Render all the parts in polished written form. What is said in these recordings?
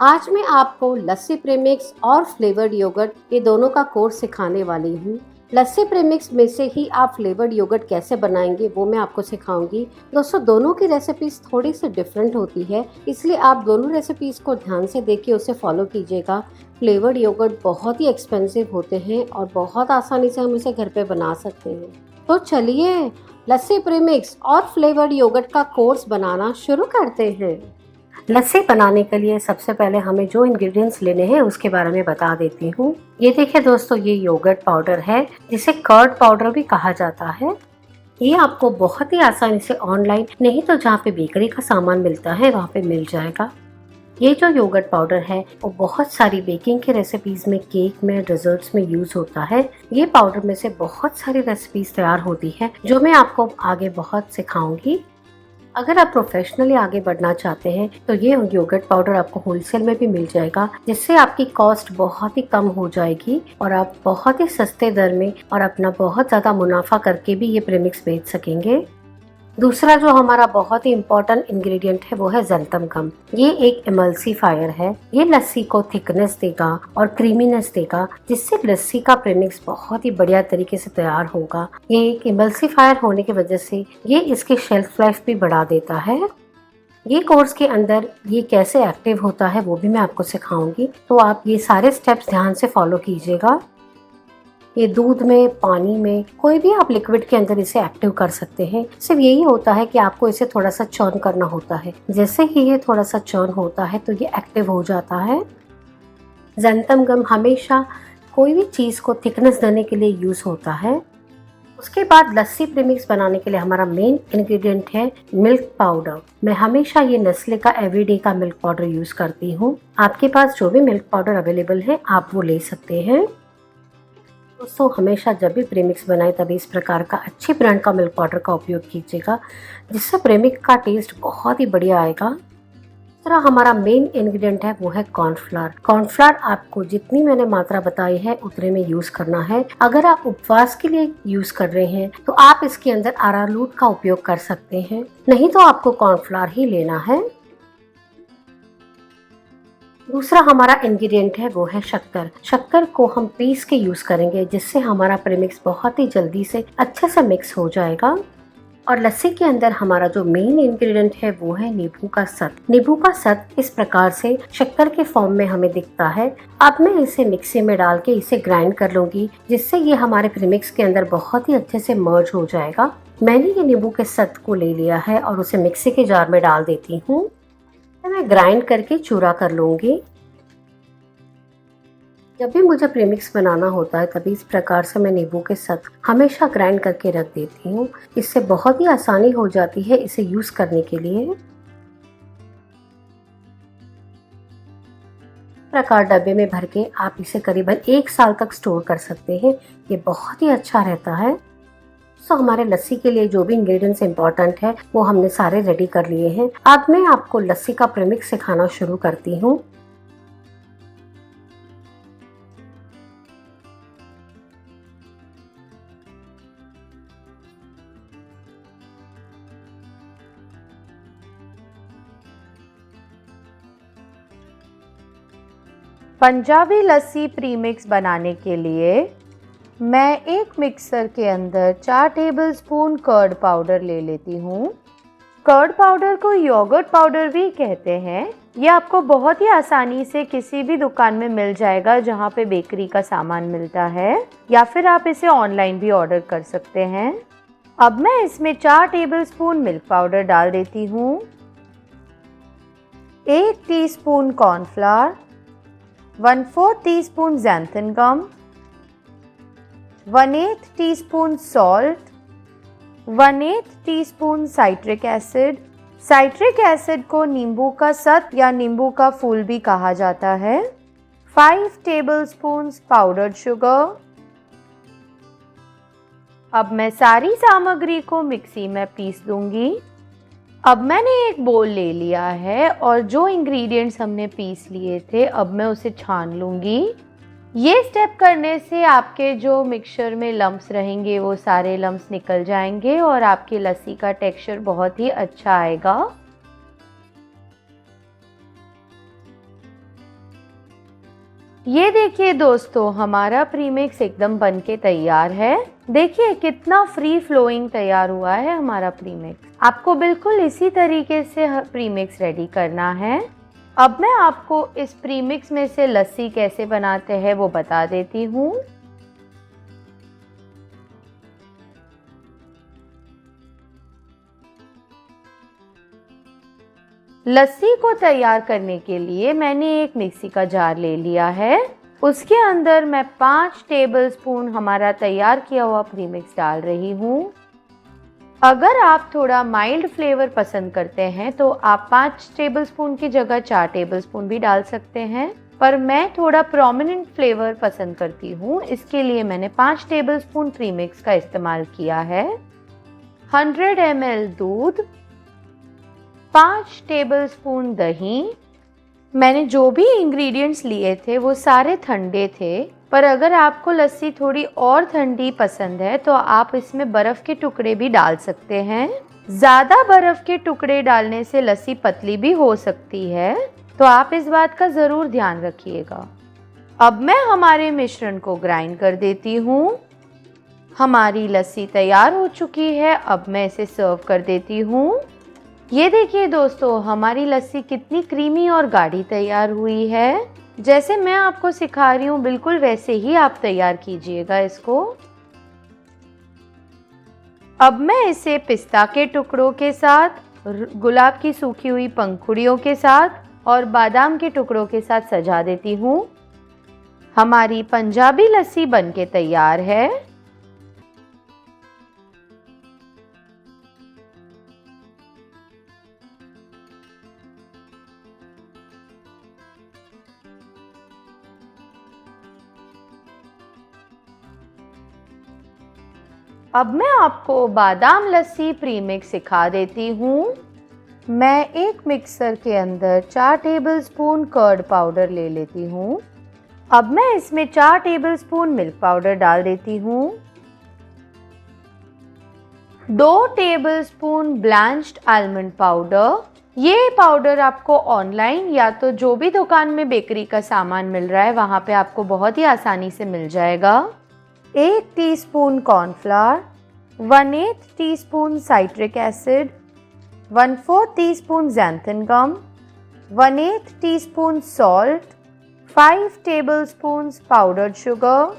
आज मैं आपको लस्सी प्रीमिक्स और फ्लेवर्ड योगर्ट ये दोनों का कोर्स सिखाने वाली हूँ। लस्सी प्रीमिक्स में से ही आप फ्लेवर्ड योगर्ट कैसे बनाएंगे वो मैं आपको सिखाऊंगी। दोस्तों, दोनों की रेसिपीज थोड़ी सी डिफरेंट होती है, इसलिए आप दोनों रेसिपीज को ध्यान से देखिए, उसे फॉलो कीजिएगा। फ्लेवर्ड योगर्ट बहुत ही एक्सपेंसिव होते हैं और बहुत आसानी से हम इसे घर पे बना सकते हैं। तो चलिए लस्सी प्रीमिक्स और फ्लेवर्ड योगर्ट का कोर्स बनाना शुरू करते हैं। लस्सी बनाने के लिए सबसे पहले हमें जो इंग्रेडिएंट्स लेने हैं उसके बारे में बता देती हूँ। ये देखिए दोस्तों, ये योगर्ट पाउडर है जिसे कर्ड पाउडर भी कहा जाता है। ये आपको बहुत ही आसानी से ऑनलाइन नहीं तो जहाँ पे बेकरी का सामान मिलता है वहाँ पे मिल जाएगा। ये जो योगर्ट पाउडर है वो बहुत सारी बेकिंग की रेसिपीज में, केक में, डेजर्ट्स में यूज होता है। ये पाउडर में से बहुत सारी रेसिपीज तैयार होती है जो मैं आपको आगे बहुत सिखाऊंगी। अगर आप प्रोफेशनली आगे बढ़ना चाहते हैं तो ये योगर्ट पाउडर आपको होलसेल में भी मिल जाएगा, जिससे आपकी कॉस्ट बहुत ही कम हो जाएगी और आप बहुत ही सस्ते दर में और अपना बहुत ज़्यादा मुनाफा करके भी ये प्रीमिक्स बेच सकेंगे। दूसरा जो हमारा बहुत ही इम्पोर्टेंट इंग्रेडिएंट है वो है ज़ैंथम गम। ये एक इमल्सीफायर है। ये लस्सी को थिकनेस देगा और क्रीमीनेस देगा, जिससे लस्सी का प्रीमिक्स बहुत ही बढ़िया तरीके से तैयार होगा। ये एक इमल्सीफायर होने की वजह से ये इसकी शेल्फ लाइफ भी बढ़ा देता है। ये कोर्स के अंदर ये कैसे एक्टिव होता है वो भी मैं आपको सिखाऊंगी, तो आप ये सारे स्टेप्स ध्यान से फॉलो कीजिएगा। ये दूध में, पानी में, कोई भी आप लिक्विड के अंदर इसे एक्टिव कर सकते हैं। सिर्फ यही होता है कि आपको इसे थोड़ा सा चर्न करना होता है। जैसे ही ये थोड़ा सा चर्न होता है तो ये एक्टिव हो जाता है। ज़ैंथम गम हमेशा कोई भी चीज़ को थिकनेस देने के लिए यूज होता है। उसके बाद लस्सी प्रीमिक्स बनाने के लिए हमारा मेन इंग्रेडिएंट है मिल्क पाउडर। मैं हमेशा ये नेस्ले का एवरीडे का मिल्क पाउडर यूज करती हूँ। आपके पास जो भी मिल्क पाउडर अवेलेबल है आप वो ले सकते हैं। दोस्तों, हमेशा जब भी प्रीमिक्स बनाए तभी इस प्रकार का अच्छी ब्रांड का मिल्क पाउडर का उपयोग कीजिएगा, जिससे प्रीमिक्स का टेस्ट बहुत ही बढ़िया आएगा। दूसरा हमारा मेन इंग्रेडिएंट है वो है कॉर्नफ्लावर। कॉर्नफ्लावर आपको जितनी मैंने मात्रा बताई है उतने में यूज करना है। अगर आप उपवास के लिए यूज कर रहे हैं तो आप इसके अंदर अरारोट का उपयोग कर सकते हैं, नहीं तो आपको कॉर्नफ्लावर ही लेना है। दूसरा हमारा इंग्रेडिएंट है वो है शक्कर। शक्कर को हम पीस के यूज करेंगे, जिससे हमारा प्रीमिक्स बहुत ही जल्दी से अच्छे से मिक्स हो जाएगा। और लस्सी के अंदर हमारा जो मेन इंग्रेडिएंट है वो है नींबू का सत। नींबू का सत इस प्रकार से शक्कर के फॉर्म में हमें दिखता है। अब मैं इसे मिक्सी में डाल के इसे ग्राइंड कर लूंगी, जिससे ये हमारे प्रीमिक्स के अंदर बहुत ही अच्छे से मर्ज हो जाएगा। मैंने ये नींबू के सत को ले लिया है और उसे मिक्सी के जार में डाल देती हूँ। मैं ग्राइंड करके चूरा कर लूंगी। जब भी मुझे प्रीमिक्स बनाना होता है तभी इस प्रकार से मैं नींबू के साथ हमेशा ग्राइंड करके रख देती हूँ। इससे बहुत ही आसानी हो जाती है इसे यूज करने के लिए। इस प्रकार डब्बे में भर के आप इसे करीबन 1 साल तक स्टोर कर सकते हैं। ये बहुत ही अच्छा रहता है। तो हमारे लस्सी के लिए जो भी इंग्रेडिएंट्स इम्पोर्टेंट है वो हमने सारे रेडी कर लिए हैं। अब मैं आपको लस्सी का प्रीमिक्स सिखाना शुरू करती हूँ। पंजाबी लस्सी प्रीमिक्स बनाने के लिए मैं एक मिक्सर के अंदर 4 टेबलस्पून कर्ड पाउडर ले लेती हूँ। कर्ड पाउडर को योगर्ट पाउडर भी कहते हैं। ये आपको बहुत ही आसानी से किसी भी दुकान में मिल जाएगा जहाँ पे बेकरी का सामान मिलता है, या फिर आप इसे ऑनलाइन भी ऑर्डर कर सकते हैं। अब मैं इसमें 4 टेबलस्पून मिल्क पाउडर डाल देती हूँ, 1 टीस्पून कॉर्नफ्लावर, 1/4 टीस्पून ज़ैंथम गम, 1/8 teaspoon salt, 1/8 teaspoon citric acid. Citric acid को नींबू का सत या नींबू का फूल भी कहा जाता है। 5 टेबलस्पून पाउडर्ड शुगर। अब मैं सारी सामग्री को मिक्सी में पीस दूंगी। अब मैंने एक बोल ले लिया है और जो इंग्रेडिएंट्स हमने पीस लिए थे अब मैं उसे छान लूँगी। ये स्टेप करने से आपके जो मिक्सचर में लम्प्स रहेंगे वो सारे लम्प्स निकल जाएंगे और आपकी लस्सी का टेक्सचर बहुत ही अच्छा आएगा। ये देखिए दोस्तों, हमारा प्रीमिक्स एकदम बनके तैयार है। देखिए कितना फ्री फ्लोइंग तैयार हुआ है हमारा प्रीमिक्स। आपको बिल्कुल इसी तरीके से प्रीमिक्स रेडी करना है। अब मैं आपको इस प्रीमिक्स में से लस्सी कैसे बनाते हैं वो बता देती हूँ। लस्सी को तैयार करने के लिए मैंने एक मिक्सी का जार ले लिया है। उसके अंदर मैं 5 टेबलस्पून हमारा तैयार किया हुआ प्रीमिक्स डाल रही हूँ। अगर आप थोड़ा माइल्ड फ्लेवर पसंद करते हैं तो आप 5 टेबलस्पून की जगह 4 टेबलस्पून भी डाल सकते हैं, पर मैं थोड़ा प्रोमिनेंट फ्लेवर पसंद करती हूँ, इसके लिए मैंने 5 टेबलस्पून प्रीमिक्स का इस्तेमाल किया है। 100 ml दूध, 5 टेबलस्पून दही। मैंने जो भी इंग्रेडिएंट्स लिए थे वो सारे ठंडे थे, पर अगर आपको लस्सी थोड़ी और ठंडी पसंद है तो आप इसमें बर्फ़ के टुकड़े भी डाल सकते हैं। ज़्यादा बर्फ़ के टुकड़े डालने से लस्सी पतली भी हो सकती है, तो आप इस बात का ज़रूर ध्यान रखिएगा। अब मैं हमारे मिश्रण को ग्राइंड कर देती हूँ। हमारी लस्सी तैयार हो चुकी है। अब मैं इसे सर्व कर देती हूँ। ये देखिए दोस्तों, हमारी लस्सी कितनी क्रीमी और गाढ़ी तैयार हुई है। जैसे मैं आपको सिखा रही हूँ बिल्कुल वैसे ही आप तैयार कीजिएगा इसको। अब मैं इसे पिस्ता के टुकड़ों के साथ, गुलाब की सूखी हुई पंखुड़ियों के साथ और बादाम के टुकड़ों के साथ सजा देती हूँ। हमारी पंजाबी लस्सी बनके तैयार है। अब मैं आपको बादाम लस्सी प्रीमिक्स सिखा देती हूँ। मैं एक मिक्सर के अंदर 4 टेबलस्पून कर्ड पाउडर ले लेती हूँ। अब मैं इसमें 4 टेबलस्पून मिल्क पाउडर डाल देती हूँ। 2 टेबलस्पून ब्लैंच्ड आलमंड पाउडर। ये पाउडर आपको ऑनलाइन या तो जो भी दुकान में बेकरी का सामान मिल रहा है वहाँ पे आपको बहुत ही आसानी से मिल जाएगा। 1 teaspoon cornflour, 1/8 teaspoon citric acid, 1/4 teaspoon xanthan gum, 1/8 teaspoon salt, 5 tablespoon powdered sugar.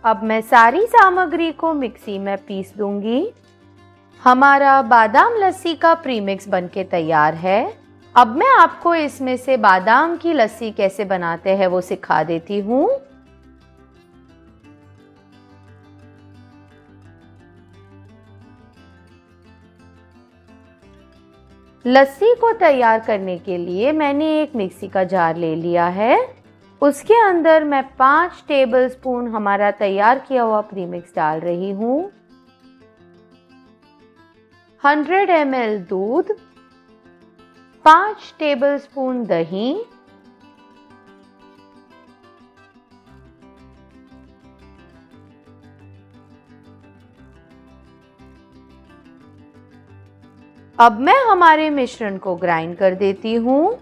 अब मैं सारी सामग्री को मिक्सी में पीस दूंगी। हमारा बादाम लस्सी का प्रीमिक्स बनके तैयार है। अब मैं आपको इसमें से बादाम की लस्सी कैसे बनाते हैं वो सिखा देती हूँ। लस्सी को तैयार करने के लिए मैंने एक मिक्सी का जार ले लिया है। उसके अंदर मैं 5 टेबलस्पून हमारा तैयार किया हुआ प्रीमिक्स डाल रही हूँ। 100 ml दूध, 5 टेबलस्पून दही, अब मैं हमारे मिश्रण को ग्राइंड कर देती हूँ।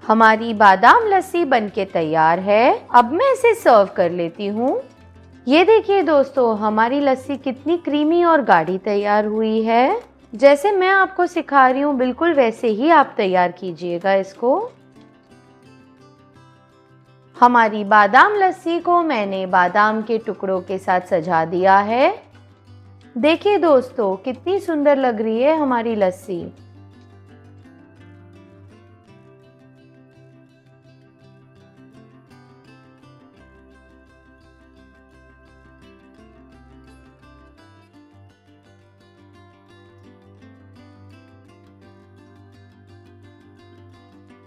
हमारी बादाम लस्सी बनके तैयार है। अब मैं इसे सर्व कर लेती हूँ। ये देखिए दोस्तों, हमारी लस्सी कितनी क्रीमी और गाढ़ी तैयार हुई है। जैसे मैं आपको सिखा रही हूँ बिल्कुल वैसे ही आप तैयार कीजिएगा इसको। हमारी बादाम लस्सी को मैंने बादाम के टुकड़ों के साथ सजा दिया है। देखिए दोस्तों, कितनी सुंदर लग रही है हमारी लस्सी।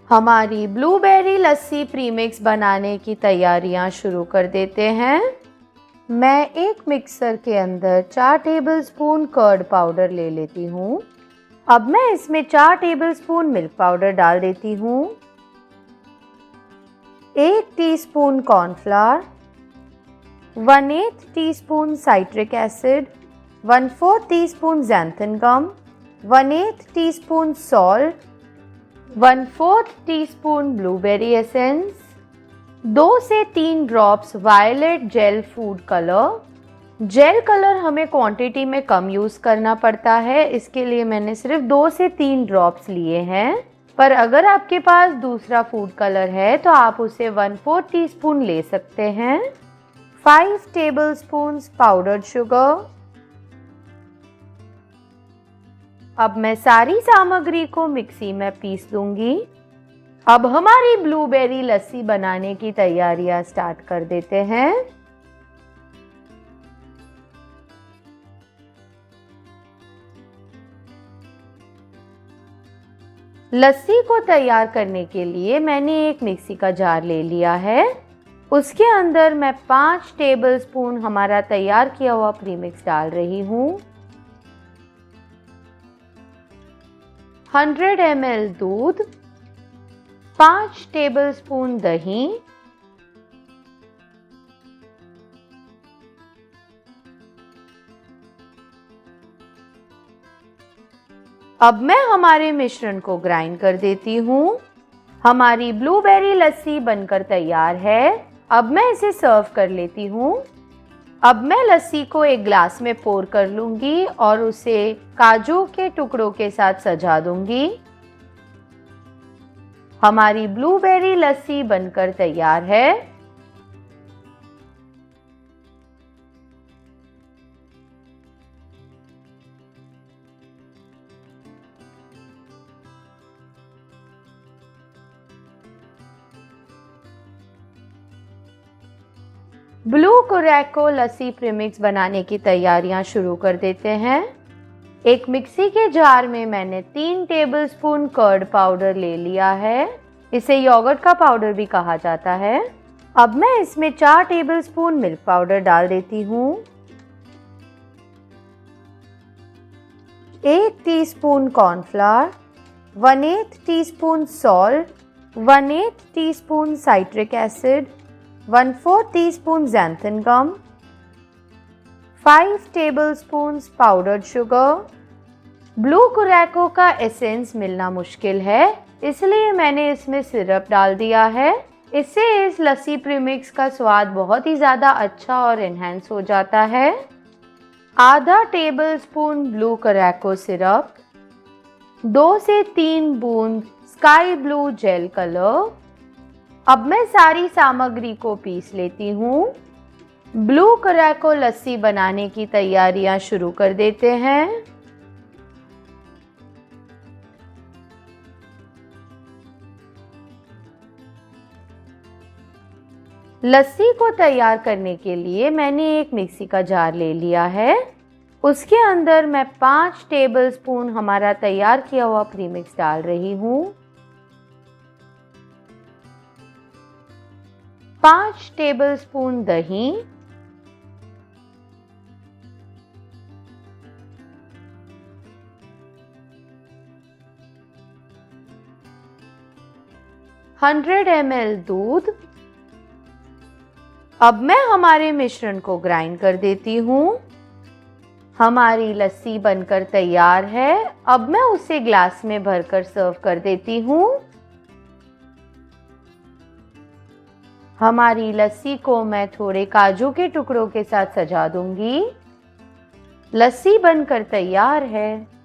हमारी ब्लूबेरी लस्सी प्रीमिक्स बनाने की तैयारियां शुरू कर देते हैं। मैं एक मिक्सर के अंदर 4 टेबलस्पून कर्ड पाउडर ले लेती हूँ। अब मैं इसमें 4 टेबलस्पून मिल्क पाउडर डाल देती हूँ। 1 teaspoon cornflour, 1/8 teaspoon citric acid, 1/4 teaspoon xanthan gum, 1/8 teaspoon salt, 1/4 teaspoon blueberry essence, 2 से 3 drops violet gel food colour. Gel colour हमें क्वांटिटी में कम यूज़ करना पड़ता है, इसके लिए मैंने सिर्फ 2 से 3 ड्रॉप्स लिए हैं। पर अगर आपके पास दूसरा फूड कलर है तो आप उसे 1/4 टीस्पून ले सकते हैं। 5 टेबलस्पून पाउडर्ड शुगर। अब मैं सारी सामग्री को मिक्सी में पीस दूंगी। अब हमारी ब्लूबेरी लस्सी बनाने की तैयारियां स्टार्ट कर देते हैं। लस्सी को तैयार करने के लिए मैंने एक मिक्सी का जार ले लिया है। उसके अंदर मैं 5 टेबलस्पून हमारा तैयार किया हुआ प्रीमिक्स डाल रही हूँ। 100 ml दूध, 5 टेबलस्पून दही, अब मैं हमारे मिश्रण को ग्राइंड कर देती हूँ। हमारी ब्लूबेरी लस्सी बनकर तैयार है। अब मैं इसे सर्व कर लेती हूँ। अब मैं लस्सी को एक ग्लास में पोर कर लूँगी और उसे काजू के टुकड़ों के साथ सजा दूँगी। हमारी ब्लूबेरी लस्सी बनकर तैयार है। ब्लू कुरैको लस्सी प्रीमिक्स बनाने की तैयारियां शुरू कर देते हैं। एक मिक्सी के जार में मैंने 3 टेबलस्पून कर्ड पाउडर ले लिया है। इसे योगर्ट का पाउडर भी कहा जाता है। अब मैं इसमें 4 टेबलस्पून मिल्क पाउडर डाल देती हूँ। 1 teaspoon cornflour, 1/8 teaspoon salt, 1/8 teaspoon citric acid, 1/4 teaspoon xanthan gum, 5 tablespoon powdered sugar. Blue curacao का एसेंस मिलना मुश्किल है, इसलिए मैंने इसमें सिरप डाल दिया है। इससे इस लस्सी प्रीमिक्स का स्वाद बहुत ही ज़्यादा अच्छा और एनहांस हो जाता है। आधा टेबलस्पून ब्लू कुरैको सिरप, 2 से 3 बूंद स्काई ब्लू जेल कलर। अब मैं सारी सामग्री को पीस लेती हूँ। ब्लू कुरैको लस्सी बनाने की तैयारियां शुरू कर देते हैं। लस्सी को तैयार करने के लिए मैंने एक मिक्सी का जार ले लिया है। उसके अंदर मैं 5 टेबलस्पून हमारा तैयार किया हुआ प्रीमिक्स डाल रही हूँ। 5 टेबलस्पून दही, 100 ml दूध। अब मैं हमारे मिश्रण को ग्राइंड कर देती हूँ। हमारी लस्सी बनकर तैयार है। अब मैं उसे ग्लास में भरकर सर्व कर देती हूँ। हमारी लस्सी को मैं थोड़े काजू के टुकड़ों के साथ सजा दूंगी। लस्सी बनकर तैयार है।